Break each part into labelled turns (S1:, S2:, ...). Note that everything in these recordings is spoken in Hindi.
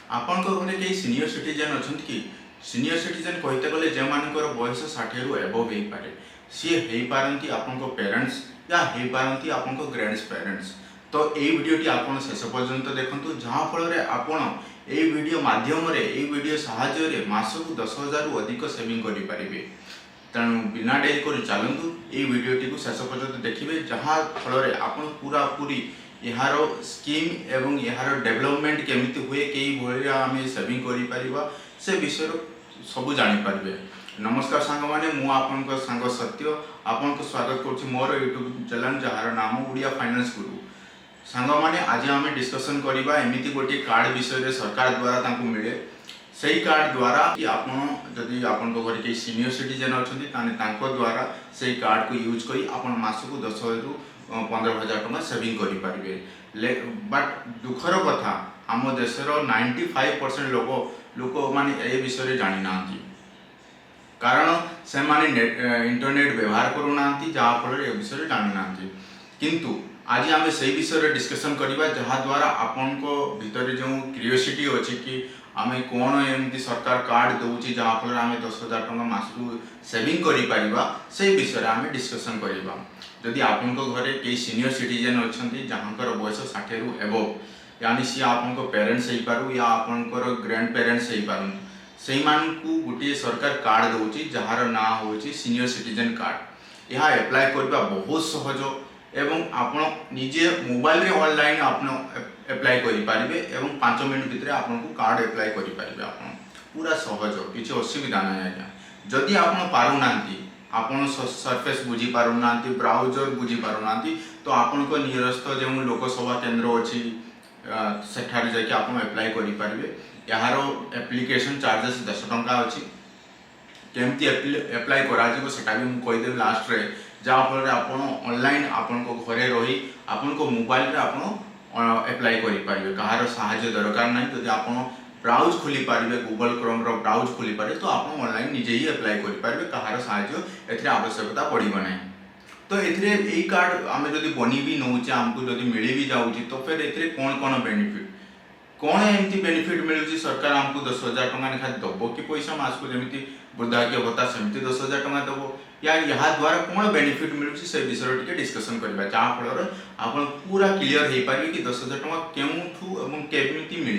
S1: आपण घरे कई सीनियर सिटीजन अच्छा कि सीनियर सिटीजन कहते गले जो मानकर बयस 60 रु एबव हो पारे सी हो पारती आपण पेरेंट्स या हो पारती आपण ग्रैंड पेरेंट्स। तो यही वीडियोटी आप शेष पर्यंत देखु जहाँफल आपण ये वीडियो माध्यम वीडियो साहाय्य मासक 10,000 रु अधिक सेविंग करेंगे। तेणु बिना डेरी कर चलतु ये वीडियोटी को शेष पर्यंत देखिए जहाँ फल आप पूरा पूरी यार स्कीम एवं यार डेवलपमेंट केमिति हुए कई भाई आम सेविंग कर से विषय सब जानीपारे। नमस्कार सांग मैंने मुझे सांग सत्य आपन को स्वागत करुच्ची मोर यूट्यूब चैनल जार नाम ओडिया फाइनेंस गुरु। सांग मैंने आज आम डिस्कसन करवा एमती गोटे कार्ड विषय सरकार द्वारा मिले से कार्ड द्वारा कि आपन जदि आपन घर कई सीनियर सिटीजन अच्छा द्वारा से कार्ड को यूज कर आपन मासक 10,000 रु 15,000 टका सेविंग करेंगे। बट दुखर कथा आम देशर 95% लोक माने ए विषय जानी ना कारण से माने इंटरनेट व्यवहार करूना जहाँफल ए विषय जानी ना किंतु आज आम से विषय डिस्कसन करवा जहाँ द्वारा आपण भितर जो क्यूरियोसिटी अच्छी कि आम कौन एमती सरकार कार्ड दौर जहाँफल आम 10,000 टका मासक सेविंग कर विषय आम डिस्कसन करवा। जदि आपण घरे कई सीनियर सिटीजन अच्छा जहाँकर बयस 60 रु एबव यानी सी आपण पेरेंट्स हो पारू या आपणकर ग्रैंड पेरेंट्स हो पारन से गोटे सरकार कार्ड दौर जार ना हूँ सीनियर सिटीजन कार्ड। यह एप्लाय करवा बहुत सहज एवं आपण निजे मोबाइल रे ऑनलाइन आपण एप्लाय करेंगे एवं 5 मिनट भितर आपन को कार्ड एप्लाय करेंगे आपण पूरा सहज किसी असुविधा ना आज्ञा। जदि आपण पारुना आपण सरफेस बुझी पारुना ब्राउजर बुझी पारुना तो आपण को नियरस्थ जो लोकसभा केन्द्र अच्छी सेठार जाकि आपण एप्लाय करेंगे। यार एप्लिकेशन चार्जेस 10 टंका अच्छी केमती एप्लाय करा सेटा भी मुझे कहीदेवी लास्ट रे जहाँफल आपन ऑनलाइन आपण को घरे रही आपण को मोबाइल रे आपण एप्लाय करेंगे कहार साहाय्य दरकार ना। जब आपण ब्राउज खोली पारे गूगल क्रोम रो ब्राउज खोली पारे तो आप ऑनलाइन निजे ही एप्लाय करेंगे कहार साहाय्य एथिरे आवश्यकता पड़ो ना। तो ये कार्ड आम जब बनी भी नौचे आमको जब मिली भी जाऊँगी तो फिर ए कौन कौन बेनिफिट कौन एमती बेनिफिट मिलूँ सरकार आमको 10,000 टका लेखा दब कि पैसा मासक जमी वृद्धाक्य भत्ता सेमती 10,000 टका दब या यहाँ द्वारा कौन बेनिफिट मिलूँ से विषय टी डिस्कसन करवा जहाँफल आप पूरा क्लीयर हो पारे कि 10,000 टका क्यों केमी मिल।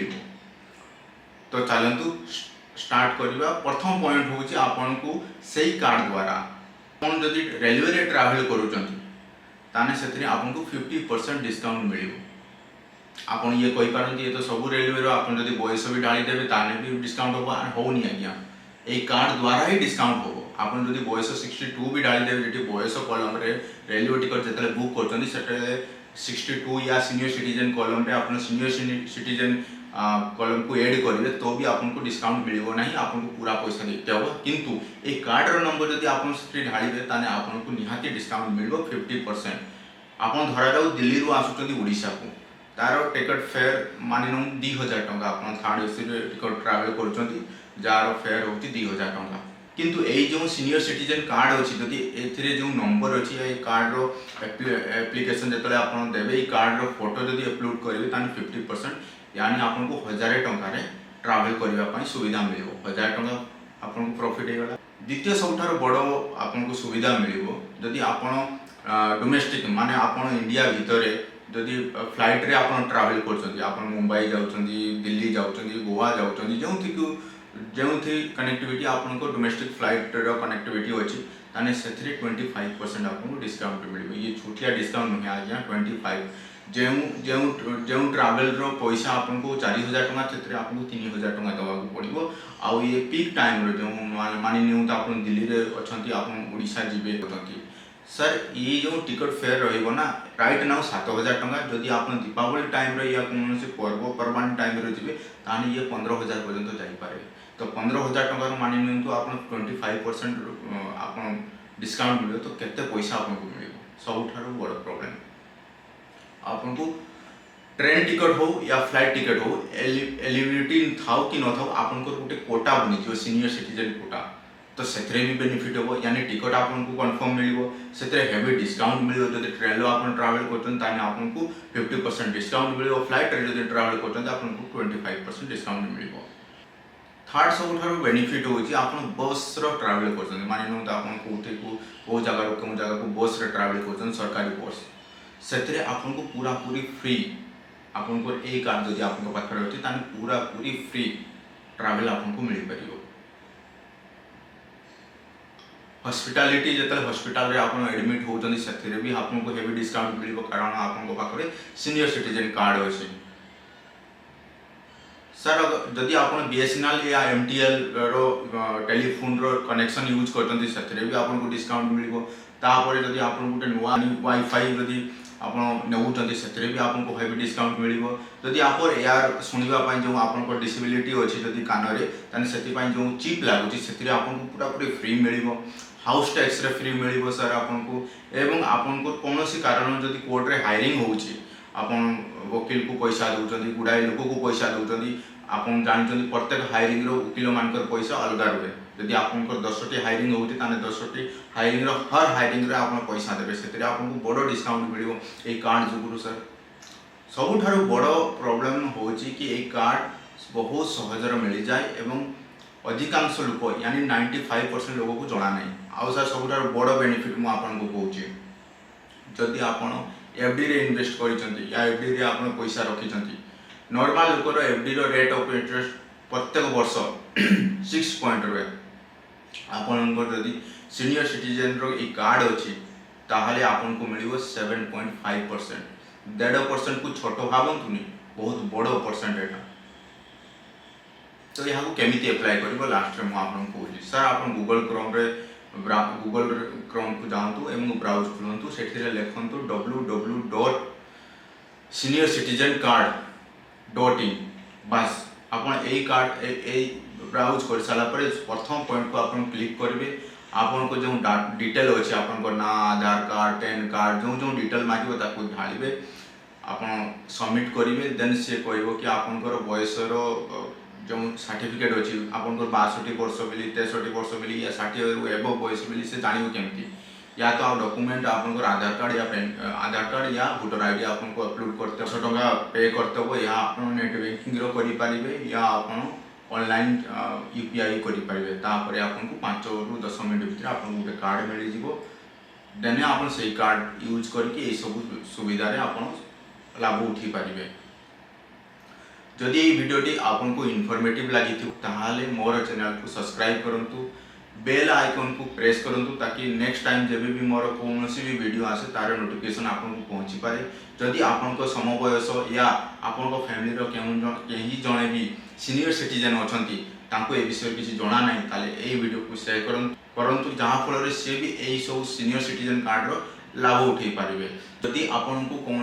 S1: तो चलतु स्टार्ट करवा। प्रथम पॉइंट हूँ आपन को से कार्ड द्वारा आप जदि रेलवे रे ट्रावेल करें आपको 50% डिस्काउंट मिल। आपन ये कही पारती ये तो सब रेलवे रो आप जब बयस भी ढाली देवे ताने भी डिस्काउंट हम होनी आज्ञा ये कार्ड द्वारा ही डिस्काउंट हो। आपन जब बयस 62 भी ढाली देवे जी बयस कलम रे रेलवे टिकट जो बुक कर 62 या सीनियर सिटीजन कलम रे आप सीनियर सिटीजन कलम को ऐड करेंगे तो भी आपको डिस्काउंट मिल ना आपको पूरा पैसा देते हम किंतु ये कार्ड रो नंबर जब आप ढाली दे आपको निहाती डिस्काउंट मिल 50%। आप धरा जाऊ दिल्ली रू आसुच्च ओडिशा को तार टिकट फेयर मानि नौ 2,000 टंका आप थर्ड एसी टिकट ट्रावेल कर जार फेयर हो 2,000 टंका किंतु यही जो सीनियर सिटीजन कार्ड अच्छी जदि ए जो नंबर अच्छी ये कार्ड रो एप्लिकेशन जो आप देवे कार्ड रो फोटो जब अपलोड करेंगे 50% यानी आपको 1,000 टंका ट्रावेल करने सुविधा मिल 1,000 टंका आपको प्रॉफिट होगा। द्वितीय सबुठ बड़ आपको सुविधा मिल जदि आप डोमेस्टिक माने आप इंडिया भितर जदि फ्लाइट रे आप ट्रावेल कर मुंबई जाऊँ दिल्ली जाऊँ गोवा जाऊँ जो कनेक्टिविटी आपको डोमेस्टिक फ्लाइट रो कनेक्टिविटी अच्छी ताने से 25% आपको डिस्काउंट मिल। ये छोटिया डिस्काउंट नुहे आज्ञा 25 जो ट्रावेल रो पैसा आपको 4,000 टंका से आपको 3,000 टंका देवाक पड़ो। आउ ये पीक टाइम जो मानि नियंतु आप दिल्ली रे अच्छी आप ओडिशा जीवे सर ये जो टिकट फेयर रहा राइट नाउ 7,000 टंका जदि आप दीपावली टाइम या कौन से पर्वपर्वाणी टाइम जी ताने ये 15,000 पर्यंत जापे। तो 15,000 टंका मानि नियंतु आप 25% आप डिस्काउंट मिले तो केते पैसा आपको मिल सबुठ बड़ प्रॉब्लम। आपको ट्रेन टिकट हो या फ्लाइट टिकट हो एलिजिबिलिटी थाउ कि न थाउ आपन गोटे कोटा बनी सीनियर सिटीजन कोटा तो से भी बेनिफिट हो यानी टिकट आपको कन्फर्म मिल से हेवी डिस्काउंट मिल जब ट्रेन आप ट्रावेल करको 50% डिस्काउंट मिल फ्लाइट जो ट्रावेल करको 25% डिस्काउंट मिल थर्ड सब बेनिफिट होची आपन बस रो ट्रैवल करछन माने नो आपन को जगह को बस रे ट्रैवल करछन सरकारी बस सेतरे आपन को पूरा पूरी फ्री आपन को ए कार्ड जदि आपन को पाखर होची ताने पूरा पूरी फ्री ट्रैवल आपन को मिल परियो हॉस्पिटैलिटी जतले हॉस्पिटल रे आपन एडमिट होचन सेतरे भी आपन को हेवी डिस्काउंट मिलिबो कारण आपन को पाखरे सीनियर सिटीजन कार्ड होची सर जदि आप बीएसएनएल या एमटीएल रो टेलीफोन रो कनेक्शन यूज करते से भी आपको डिस्काउंट मिल तापर जदि आप गोटे नुआ वाईफाई जदि आप नौकरी से भी आपको हेवी डिस्काउंट मिल जदि आप एयार शुणापी जो आप डिसेबिलिटी अच्छी जदि कान से जो चिप लगुच से आपको पूरा पूरी फ्री मिल हाउस टैक्स रे फ्री मिल सर आपको एवं आपको कौन कारण जदि कोर्ट रे हायरिंग होची आपन वकील को पैसा दौरान गुड़ाए लोक को पैसा दौरान आप जानते प्रत्येक हायरिंग वकिल मान पैसा अलग रुहे जदि आप 10टी हायरिंग होती 10टी हायरिंग हर हायरिंग आप पैसा देवे से आपको बड़ डिस्काउंट मिल कार्ड जुगुरु सर सबुठ बड़ प्रोब्लेम हो कि कार्ड बहुत सहजर मिल जाए एवं अधिकांश लोक यानी 95% लोक को जना नहीं आउ सर सबुठ बड़ बेनिफिट मुझे कहूँ जदि आप एफडी रे इन्वेस्ट करिसेंती या एफडी रे आपण पैसा रखिसेंती नॉर्मल लोकर एफडी रो रेट ऑफ इंटरेस्ट प्रत्येक वर्ष 6 पॉइंट रहे आपण जदि सीनियर सिटीजन रो ई कार्ड अछि ताहाले आपण को मिलिबो 7.5% 1.5% को छोटो भाबंतुनी बहुत बड़ परसेंट एटा तो यहाँ को केमिति अप्लाई करिबो लास्ट में आपण को सर आपण गूगल क्रोम रे गूगल क्रोम को जातु एवं ब्राउज खुलतु से लिखु www.seniorcitizencard.in बस आप कार्ड ब्राउज कर सारापर प्रथम पॉइंट को आप क्लिक करेंगे आपन को जो डिटेल अच्छे आप ना आधार कार्ड पैन कार्ड जो जो डिटेल मांगे ढालिबे आप सबमिट करेंगे देन सी कह कि आपंकर बयसर जो सर्टिफिकेट अच्छी आपंकर 62 वर्ष मिली 63 वर्ष मिली या 60 एबव बयस मिली से जानव केमती या तो आप डॉक्यूमेंट आपंकर आधार कार्ड या वोटर आईडी आपको अपलोड करते 100 टका पे करते हो या आप नेट बैंकिंग करें या आप ऑनलाइन यूपीआई करें तापर आपको 5 ରୁ 10 मिनट भितर आपको गोटे कार्ड मिल जाव देन आप से कार्ड यूज करके सब सुविधा आप लाभ उठी पारे जदि ये वीडियोटी आपको इनफॉर्मेटिव लगी ताहाले मोर चैनल को सब्सक्राइब करंतु बेल आइकन को प्रेस करंतु ताकि नेक्स्ट टाइम जब भी मोर कौन भी वीडियो आसे तार नोटिफिकेशन आपको पहुँची पारे जदि आपंक समवयस या आपंक फैमिली कहीं जड़े भी सीनियर सिटीजन अच्छी तांको ए विषय किसी जना ना ताले ए वीडियो को शेयर करंतु जहाँ फल सी भी यही सब सीनियर सिटीजन कार्ड रो लाभ उठे पारे जदि आपको कौन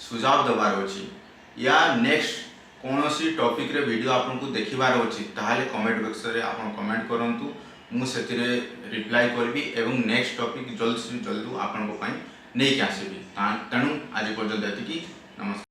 S1: सुझाव देवार अच्छी या नेक्स्ट कौन सी टॉपिक रे वीडियो आपको देखिबार अच्छी ताहाले कमेंट बॉक्स रे आप कमेंट करंतु मुझे रिप्लाई करी एवं नेक्स्ट टॉपिक जल्द से जल्द आपको नहीं आसबि तेणु आज पर्यंत नमस्कार।